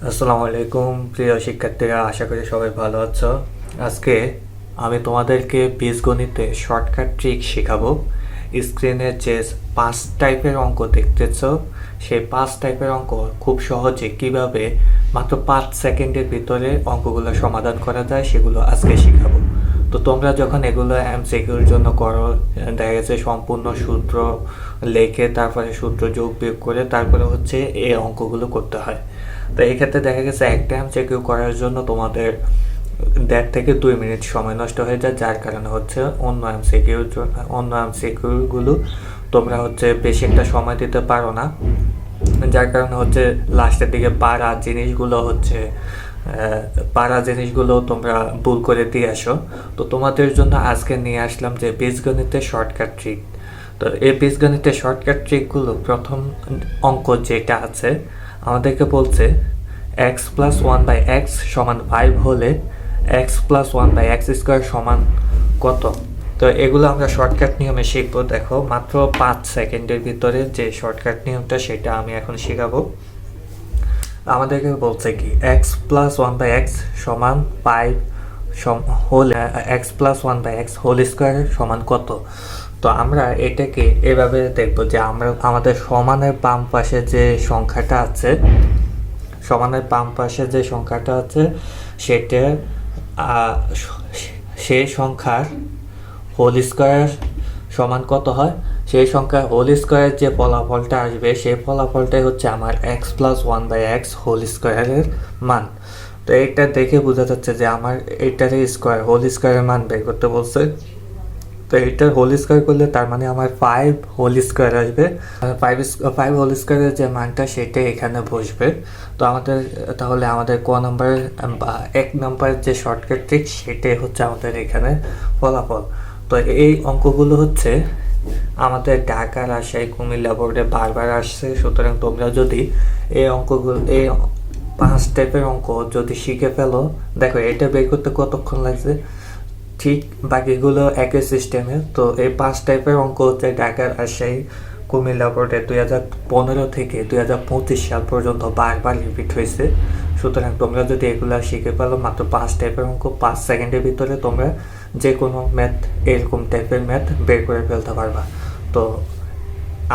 আসসালামু আলাইকুম প্রিয় শিক্ষার্থীরা, আশা করি সবাই ভালো আছো। আজকে আমি তোমাদেরকে বীজগণিতে শর্টকাট ট্রিক শেখাবো। স্ক্রিনে যে 5 টাইপের অঙ্ক দেখতেছো, সেই 5 টাইপের অঙ্ক খুব সহজে কিভাবে মাত্র 5 সেকেন্ডের ভিতরে অঙ্কগুলো সমাধান করা যায় সেগুলো আজকে শেখাবো। তো তোমরা যখন এগুলো এমসিকিউর জন্য করো, দেখা গেছে সম্পূর্ণ সূত্র লেখে তারপরে সূত্র যোগ বিয়োগ করে তারপরে হচ্ছে এই অঙ্কগুলো করতে হয়। তো এই ক্ষেত্রে দেখা গেছে একটা এমসিকিউ করার জন্য তোমাদের 1.5 থেকে 2 মিনিট সময় নষ্ট হয়ে যায়, যার কারণে হচ্ছে অন্য এমসিকিউগুলো তোমরা হচ্ছে বেশি একটা সময় দিতে পারো না, যার কারণে হচ্ছে লাস্টের দিকে পারা জিনিসগুলো তোমরা ভুল করে দিয়ে আসো। তো তোমাদের জন্য আজকে নিয়ে আসলাম যে বীজগণিতের শর্টকাট ট্রিক। তো এই বীজগণিতের শর্টকাট ট্রিকগুলো, প্রথম অঙ্ক যেটা আছে আমাদেরকে বলছে x plus one by x সমান 5 হলে x plus one by x square সমান কত। তো এগুলো আমরা শর্টকাট নিয়মে শিখবো। দেখো, মাত্র 5 সেকেন্ডের ভিতরে যে শর্টকাট নিয়মটা সেটা আমি এখন শেখাবো। আমাদেরকে বলছে কি x plus one by x সমান 5 whole x plus one by x whole square সমান কত। তো আমরা এটাকে এভাবে দেখবো যে আমাদের সমানের বাম পাশে যে সংখ্যাটা আছে, সেটা সেই সংখ্যার হোল স্কোয়ার সমান কত হয়। সেই সংখ্যার হোল স্কোয়ারের যে ফলাফলটা আসবে সেই ফলাফলটাই হচ্ছে আমার x plus one by x whole স্কোয়ারের মান। তো এটা দেখে বোঝা যাচ্ছে যে আমার এইটার হোল স্কোয়ারের মান বের করতে বলছে। তো এইটার হোল স্কোয়ার করলে তার মানে আমার 5 হোল স্কোয়ার আসবে। 5 হোল স্কোয়ারের যে মানটা সেটা এখানে বসবে। তো তাহলে আমাদের ক নম্বর বা 1 নম্বর যে শর্টকাট ট্রিক সেটাই হচ্ছে আমাদের এখানে ফলাফল। তো এই অঙ্কগুলো হচ্ছে আমাদের ঢাকা, রাজশাহী, কুমিল্লা বোর্ডে বারবার আসছে। সুতরাং তোমরা যদি এই 5 টাইপের অঙ্ক যদি শিখে ফেলো, দেখো এটা বের করতে কতক্ষণ লাগছে, ঠিক বাকিগুলো একই সিস্টেমে। তো এই 5 টাইপের অঙ্ক হচ্ছে ঢাকা, রাজশাহী, কুমিল্লা বোর্ডে 2015 থেকে 2025 সাল পর্যন্ত বারবার রিপিট হয়েছে। সুতরাং তোমরা যদি এগুলো শিখে ফেলো, মাত্র 5 টাইপের অঙ্ক 5 সেকেন্ডের ভিতরে তোমরা যে কোনো ম্যাথ, এরকম টাইপের ম্যাথ বের করে ফেলতে পারবা। তো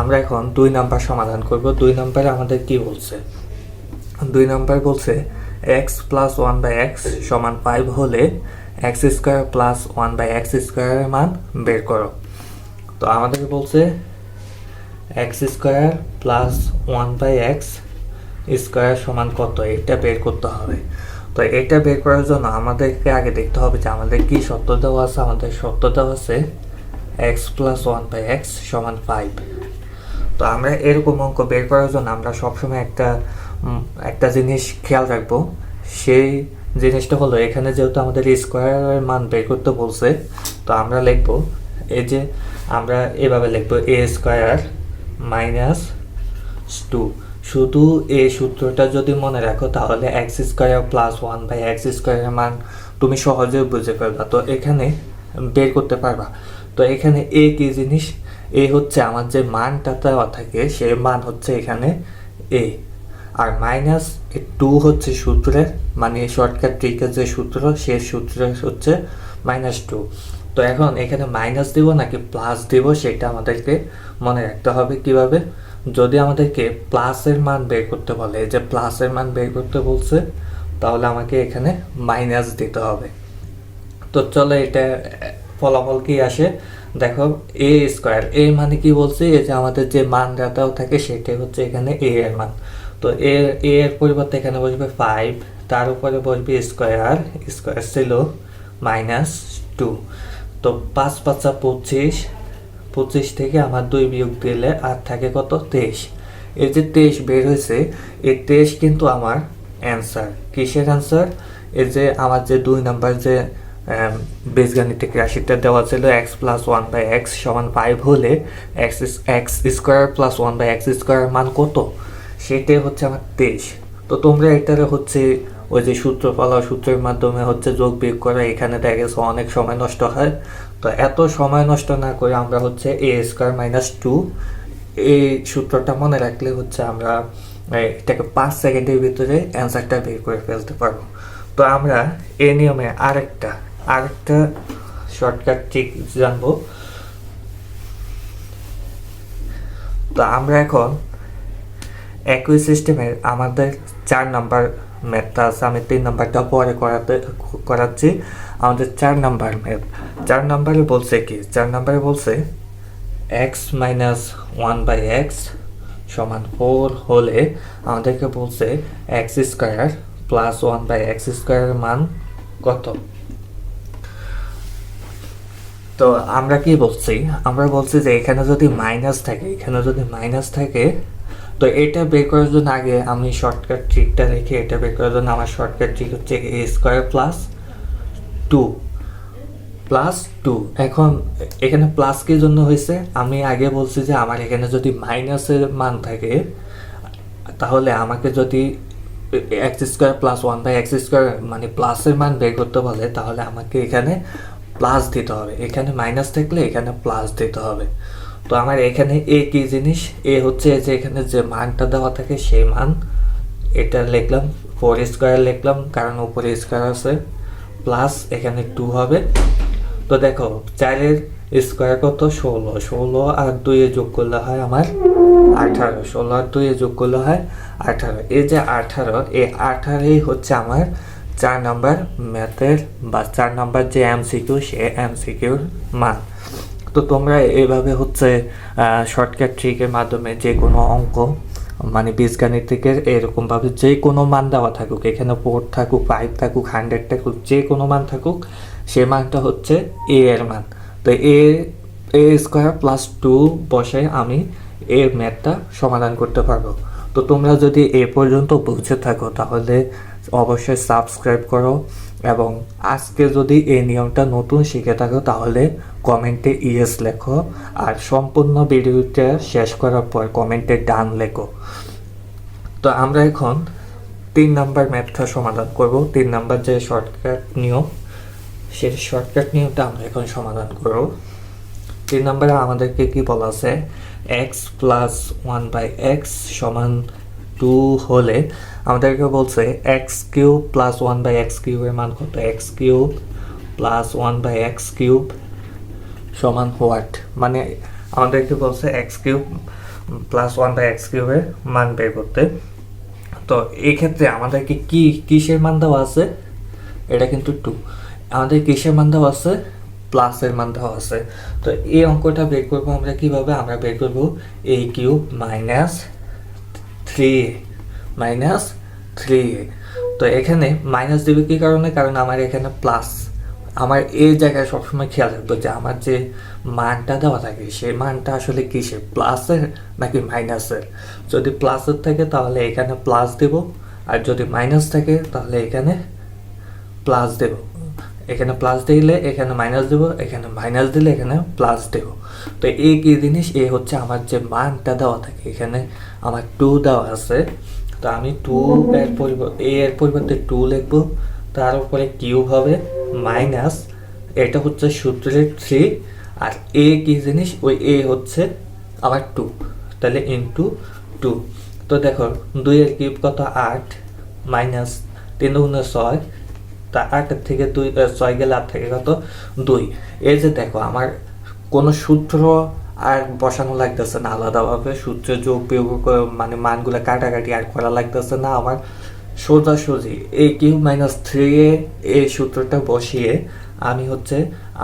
আমরা এখন 2 নাম্বার সমাধান করব। 2 নাম্বারে আমাদের কি বলছে? 2 নাম্বার বলছে x plus one by x সমান 5 হলে x square plus one by x স্কোয়ারের মান বের করো। তো আমাদের বলছে x square plus one by x square সমান কত, এটা বের করতে হবে। তো এটা বের করার জন্য আমাদেরকে আগে দেখতে হবে যে আমাদের কি সত্য দেওয়া আছে। আমাদের সত্য দেওয়া আছে x plus one by x সমান 5। তো আমরা এরকম অঙ্ক বের করার জন্য আমরা সবসময় একটা জিনিস খেয়াল রাখবো। সেই জিনিসটা হলো, এখানে যেহেতু আমাদের স্কোয়ারের মান বের করতে বলছে, তো আমরা লিখবো আমরা এভাবে লিখবো এ স্কোয়ার মাইনাস 2। শুধু এই সূত্রটা যদি মনে রাখো তাহলে x square plus one by x স্কোয়ারের মান তুমি সহজেই বুঝে ফেলবা, তো এখানে বের করতে পারবা। তো এখানে এ কি জিনিস? এ হচ্ছে আমার যে মানটা দেওয়া থাকে সেই মান হচ্ছে এখানে এ, আর মাইনাস 2 হচ্ছে সূত্রের, মানে শর্টকাট ট্রিকের যে সূত্র সেই সূত্রের হচ্ছে -2। তো এখন এখানে মাইনাস দিব নাকি প্লাস দিব সেটা আমাদেরকে মনে রাখতে হবে। কিভাবে? যদি আমাদেরকে প্লাসের মান বের করতে বলে, যে প্লাসের মান বের করতে বলছে, তাহলে আমাকে এখানে মাইনাস দিতে হবে। তো চলো এটা ফলাফল কি আসে দেখো। এ স্কোয়ার, এ মানে কি বলছে, এই যে আমাদের যে মান দাতাও থাকে সেটাই হচ্ছে এখানে এ এর মান। তো এর পরিবর্তে এখানে বসবে 5, তার উপরে বসবে স্কোয়ার ছিল -2। তো 5 5 25, 25 থেকে আমার 2 বিয়োগ দিলে আর থাকে কত? 23। এই যে 23 বের হয়েছে, এই 23 কিন্তু আমার অ্যান্সার। কিসের অ্যান্সার? এই যে আমার যে 2 নাম্বার যে বীজগাণিতিক রাশিটা দেওয়া ছিল x plus one by x সমান 5 হলে x square plus one by x square মান কত, সেটাই হচ্ছে আমার 23। তো তোমরা এটারে হচ্ছে ওই যে সূত্রের মাধ্যমে হচ্ছে যোগ বিয়োগ করা, এখানে দেখা গেছে অনেক সময় নষ্ট হয়। তো এত সময় নষ্ট না করে আমরা হচ্ছে এ স্কোয়ার -2 এই সূত্রটা মনে রাখলে হচ্ছে আমরা এটাকে 5 সেকেন্ডের ভিতরে অ্যান্সারটা বের করে ফেলতে পারবো। তো আমরা এই নিয়মে আরেকটা শর্টকাট ট্রিক জানবো। তো আমরা এখন একই সিস্টেমের আমাদের 4 নাম্বার ম্যাথটা আছে, আমি 3 নাম্বারটা পরে করাচ্ছি। আমাদের 4 নাম্বার ম্যাথ, 4 নাম্বারে বলছে কি, 4 নাম্বারে বলছে x মাইনাস 1/x সমান 4 হলে আমাদেরকে বলছে x স্কোয়ার প্লাস 1/x স্কোয়ারের মান কত। তো আমরা কি বলছি, আমরা বলছি যে এখানে যদি মাইনাস থাকে, তো এটা বের করার জন্য আগে আমি শর্টকাট ট্রিকটা রেখে এটা বের করার জন্য আমার শর্টকাট ট্রিক হচ্ছে a স্কোয়ার প্লাস টু। এখন এখানে প্লাস কি জন্য হয়েছে, আমি আগে বলছি যে আমার এখানে যদি মাইনাসের মান থাকে তাহলে আমাকে যদি x square plus 1/x square মানে প্লাসের মান বের করতে বলে তাহলে আমাকে এখানে প্লাস দিতে হবে, এখানে মাইনাস থাকলে এখানে প্লাস দিতে হবে। তো আমার এখানে এ কি জিনিস, এ হচ্ছে যে এখানে যে মানটা দেওয়া থাকে সেই মান, এটা লিখলাম 4 স্কোয়ার লিখলাম কারণ উপরে স্কোয়ার আছে, প্লাস এখানে 2 হবে। তো দেখো 4-এর স্কোয়ার কত, 16 আর 2 যোগ করলে হয় আমার 18, 16 আর 2 যোগ করলে হয় 18। এই যে 18, এই 18ই হচ্ছে আমার 4 নাম্বার ম্যাথের বা 4 নাম্বার যে এমসিকিউ সে এমসিকিউর মান। তো তোমরা এইভাবে হচ্ছে শর্টকাট ট্রিকের মাধ্যমে যে কোনো অঙ্ক মানে বীজগাণিতিকের এরকমভাবে যে কোনো মান দেওয়া থাকুক, এখানে 4 থাকুক 5 থাকুক 100 থাকুক যে কোনো মান থাকুক, সে মানটা হচ্ছে এ এর মান। তো এ স্কোয়ার প্লাস 2 বসে আমি এর ম্যাথটা সমাধান করতে পারবো। তো তোমরা যদি এ পর্যন্ত বুঝে থাকো তাহলে অবশ্যই সাবস্ক্রাইব করো, এবং আজকে যদি এই নিয়মটা নতুন শিখে থাকো তাহলে কমেন্টে ইয়েস লেখো, আর সম্পূর্ণ ভিডিওটা শেষ করার পর কমেন্টে ডান লেখো। তো আমরা এখন 3 নাম্বার ম্যাথটা সমাধান করব। 3 নাম্বার যে শর্টকাট নিয়ম, সেই শর্টকাট নিয়মটা আমরা এখন সমাধান করব। 3 নাম্বারে আমাদেরকে কি বলা আছে, x প্লাস 1/x সমান 2 হলে আমাদেরকে বলছে x কিউব প্লাস 1/x কিউবের মান কত, x cube plus 1/x cube সমান হোয়াট, মানে আমাদেরকে বলছে x কিউব প্লাস 1/x কিউবের মান বের করতে। তো এই ক্ষেত্রে আমাদেরকে কিসের মান দেওয়া আছে, এটা কিন্তু 2, আমাদের কিসের মান দেওয়া আছে, প্লাসের মান দেওয়া আছে। তো এই অঙ্কটা বের করবো আমরা কিভাবে, আমরা বের করবো a কিউব মাইনাস 3a। তো এখানে মাইনাস দেবে কি কারণে, কারণ আমার এখানে প্লাস, আমার এই জায়গায় সবসময় খেয়াল রাখবো যে আমার যে মানটা দেওয়া থাকে সেই মানটা আসলে কিসের, প্লাসের নাকি মাইনাসের। যদি প্লাসের থাকে তাহলে এখানে প্লাস দেব, আর যদি মাইনাস থাকে তাহলে এখানে প্লাস দেব। এখানে প্লাস দিলে এখানে মাইনাস দেবো, এখানে মাইনাস দিলে এখানে প্লাস দেবো। তো এই কি জিনিস, এ হচ্ছে আমার যে মানটা দেওয়া থাকে, এখানে আমার 2 দেওয়া আছে। তো আমি 2 এর পরিবর্তে 2 লিখবো, তার উপরে কিউব হবে মাইনাস, এটা হচ্ছে সূত্রের 3, আর এ কি জিনিস, ওই এ হচ্ছে আমার 2, তাহলে ইন্টু 2। তো দেখো 2 এর কিউব কত 8 মাইনাস 3 গুণে 6, তা 8 থেকে 2 6 গেলে 8 থেকে কত 2। এই যে দেখো আমার কোনো সূত্র আর বসানো লাগতেছে না, আলাদাভাবে সূত্র যোগ বিয়োগ মানে মানগুলো কাটাকাটি আর করা লাগতেছে না, আমার সোজাসুজি a কিউব মাইনাস 3a এই সূত্রটা বসিয়ে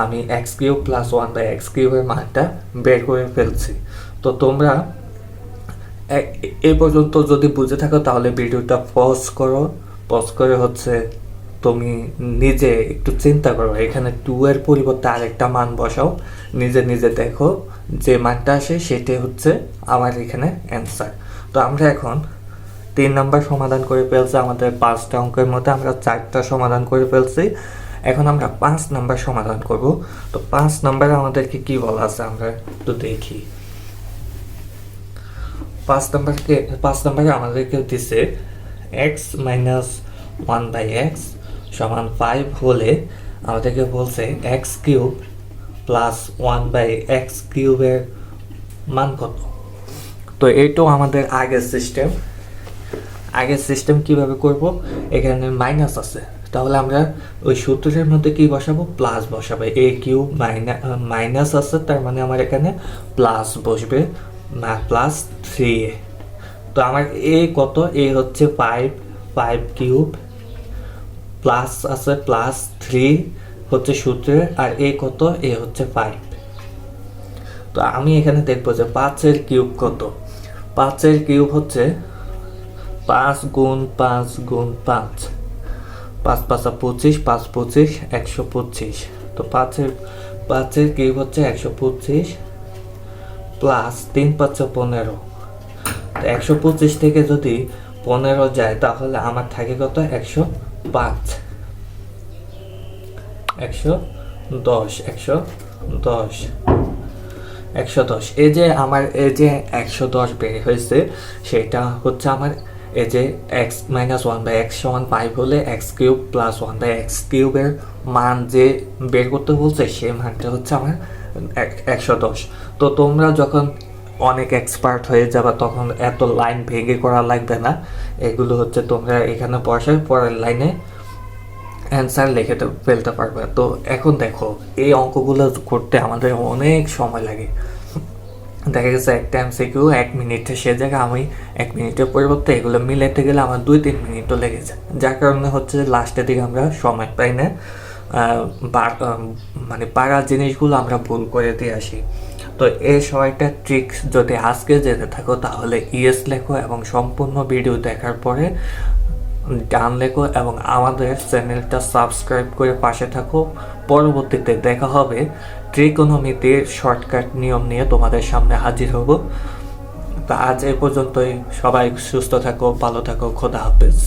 আমি x কিউব প্লাস 1/x কিউবের মানটা বের করে ফেলছি। তো তোমরা এই পর্যন্ত যদি বুঝে থাকো তাহলে ভিডিওটা পজ করে হচ্ছে তুমি নিজে একটু চিন্তা করো, এখানে 2 এর পরিবর্তে আরেকটা মান বসাও, নিজে দেখো যে মানটা আসে সেটাই হচ্ছে আমার এখানে অ্যান্সার। তো আমরা এখন 3 নাম্বার সমাধান করে ফেলছি, আমাদের 5টা অঙ্কের মধ্যে আমরা 4টা সমাধান করে ফেলছি। এখন আমরা 5 নাম্বার সমাধান করব। তো 5 নাম্বারে আমাদেরকে কি বলা আছে আমরা একটু দেখি। 5 নাম্বারে আমাদেরকে দিছে x মাইনাস 1/x সমান 5 হলে আমাদেরকে বলছে x কিউব প্লাস 1/x কিউবের মান কত। তো এইটাও আমাদের আগের সিস্টেম, আগের সিস্টেম কিভাবে করব, এখানে মাইনাস আছে, তাহলে আমরা ওই সূত্রের মধ্যে কি বসাবো, প্লাস বসাবো। এ কিউব মাইনাস আছে, তার মানে আমার এখানে প্লাস বসবে, প্লাস 3a। তো আমার এ কত, এ হচ্ছে 5 কিউব, প্লাস আছে প্লাস 3 হচ্ছে সূত্রে, আর এ কত, এ হচ্ছে 5। তো আমি এখানে দেখবো যে 5-এর কিউব কত। 5-এর কিউব হচ্ছে 5 গুণ 5 গুণ 5, 5 5 25, 5 25 125। তো 5-এর কিউব হচ্ছে 125 প্লাস 3 5 15। তো 125 থেকে যদি 15 যায় তাহলে আমার থাকে কত, 105, 110, 110। এই যে আমার এই যে 110 বের হয়েছে, সেটা হচ্ছে আমার এই যে এক্স মাইনাস 1/x সমান 5 হলে এক্স কিউব প্লাস 1/x কিউবের মান যে বের করতে বলছে, সেই মানটা হচ্ছে আমার 110। তো তোমরা যখন অনেক এক্সপার্ট হয়ে যাবে তখন এত লাইন ভেঙে করা লাগবে না, এগুলো হচ্ছে তোমরা এখানে বসায় পরের লাইনে অ্যান্সার লিখে ফেলতে পারবে। তো এখন দেখো, এই অঙ্কগুলো করতে আমাদের অনেক সময় লাগে। দেখা গেছে একটা এমসিকিউ 1 মিনিটে, সে জায়গায় আমি 1 মিনিটের পরিবর্তে এগুলো মিলাতে গেলে আমার 2-3 মিনিটও লেগে যায়, যার কারণে হচ্ছে লাস্টের দিকে আমরা সময় পাই না, মানে পাড়া জিনিসগুলো আমরা ভুল করে দিয়ে আসি। তো এই সময়টা ট্রিক্স যদি আজকে জেনে থাকো তাহলে ইয়েস লেখো এবং সম্পূর্ণ ভিডিও দেখার পরে ডান লেখো এবং আমাদের চ্যানেলটা সাবস্ক্রাইব করে পাশে থাকো। পরবর্তীতে দেখা হবে ট্রিকোনোমিতে শর্টকাট নিয়ম নিয়ে তোমাদের সামনে হাজির হব। তা আজ এ পর্যন্তই, সবাই সুস্থ থাকো, ভালো থাকো, খোদা হাফেজ।